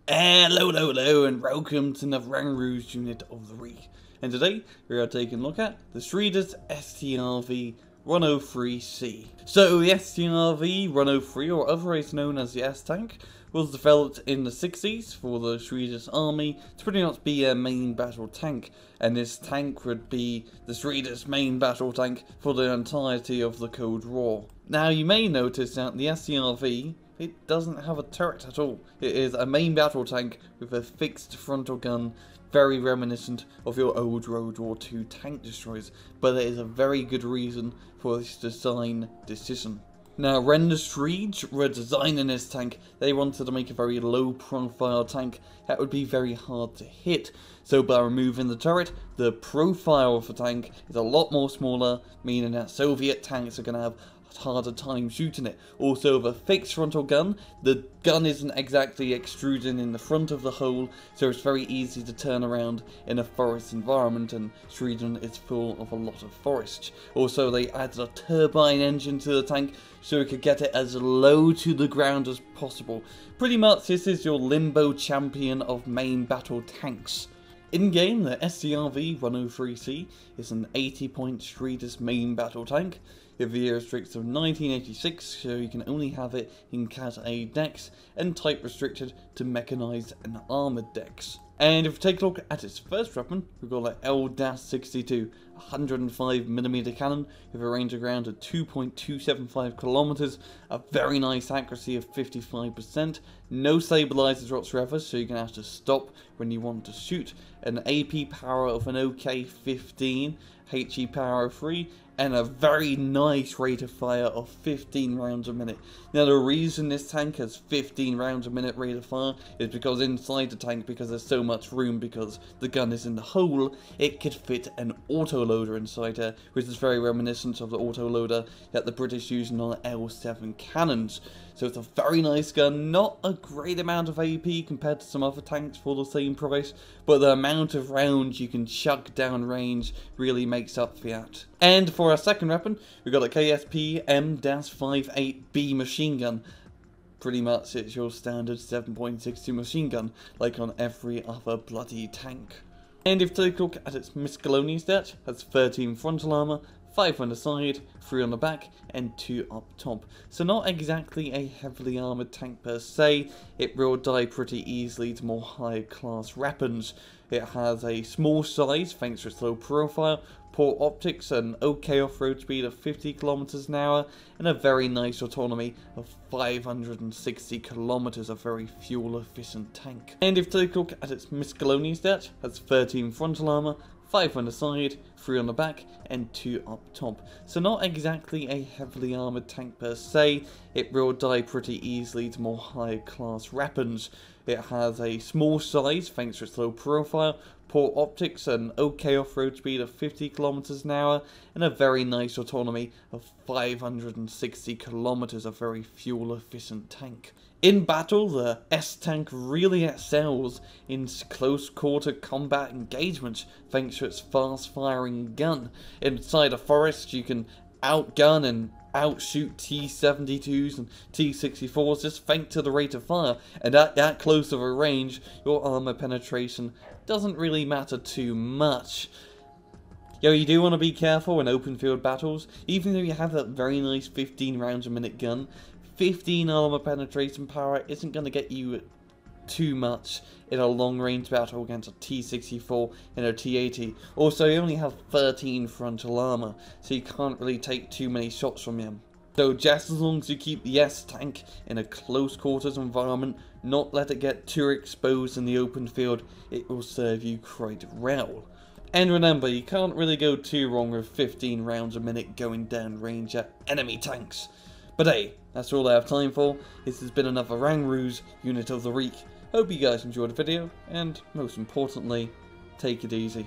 Hello, and welcome to the Rangroo's unit of the week. And today we are taking a look at the Swedish STRV 103C. So the STRV 103, or otherwise known as the S-Tank, was developed in the 60s for the Swedish army to pretty much be a main battle tank, and this tank would be the Swedish main battle tank for the entirety of the Cold War. Now you may notice that the STRV, it doesn't have a turret at all. It is a main battle tank with a fixed frontal gun, very reminiscent of your old World War II tank destroyers, but there is a very good reason for this design decision. Now, when the Swedes were designing this tank, they wanted to make a very low profile tank that would be very hard to hit. So by removing the turret, the profile of the tank is a lot more smaller, meaning that Soviet tanks are going to have harder time shooting it. Also, with a fixed frontal gun, the gun isn't exactly extruding in the front of the hole, so it's very easy to turn around in a forest environment, and Sweden is full of a lot of forest. Also, they added a turbine engine to the tank so it could get it as low to the ground as possible. Pretty much this is your limbo champion of main battle tanks. In game, the STRV 103C is an 80-point Swedish main battle tank. If the year restricts of 1986, so you can only have it in Cat A decks, and type restricted to mechanized and armored decks. And if we take a look at its first weapon, we've got an L-62, 105mm cannon with a range of around 2.275 kilometers, a very nice accuracy of 55%, no stabilizers whatsoever, so you're going to have to stop when you want to shoot, an AP power of an OK 15, HE power of 3, and a very nice rate of fire of 15 rounds a minute. Now the reason this tank has 15 rounds a minute rate of fire is because inside the tank, because there's so much room, because the gun is in the hole, it could fit an autoloader inside there, which is very reminiscent of the autoloader that the British used on L7 cannons. So it's a very nice gun, not a great amount of AP compared to some other tanks for the same price, but the amount of rounds you can chuck down range really makes up for that. And for our second weapon, we've got a KSP M-58B machine gun. Pretty much it's your standard 7.62 machine gun, like on every other bloody tank. And if you take a look at its miscellaneous stats, has 13 frontal armor, 5 on the side, 3 on the back, and 2 up top. So not exactly a heavily armoured tank per se, it will die pretty easily to more high class weapons. It has a small size thanks to its low profile, poor optics, an OK off-road speed of 50 km an hour, and a very nice autonomy of 560 km, a very fuel efficient tank. And if you take a look at its miscellaneous stats, has 13 frontal armor, 5 on the side, 3 on the back, and 2 up top. So not exactly a heavily armoured tank per se, it will die pretty easily to more high class weapons. It has a small size thanks to its low profile, poor optics, an OK off-road speed of 50 km an hour, and a very nice autonomy of 560 km, a very fuel efficient tank. In battle, the S-Tank really excels in close quarter combat engagements thanks to its fast firing gun. Inside a forest you can outgun and outshoot T-72s and T-64s just thanks to the rate of fire, and at that close of a range your armor penetration doesn't really matter too much. You do want to be careful in open field battles. Even though you have that very nice 15 rounds a minute gun, 15 armor penetration power isn't going to get you too much in a long range battle against a T-64 and a T-80. Also, you only have 13 frontal armor, so you can't really take too many shots from him. So just as long as you keep the S-Tank in a close quarters environment, not let it get too exposed in the open field, it will serve you quite well. And remember, you can't really go too wrong with 15 rounds a minute going down range at enemy tanks. But hey, that's all I have time for. This has been another Rangroo's Unit of the Week. Hope you guys enjoyed the video, and most importantly, take it easy.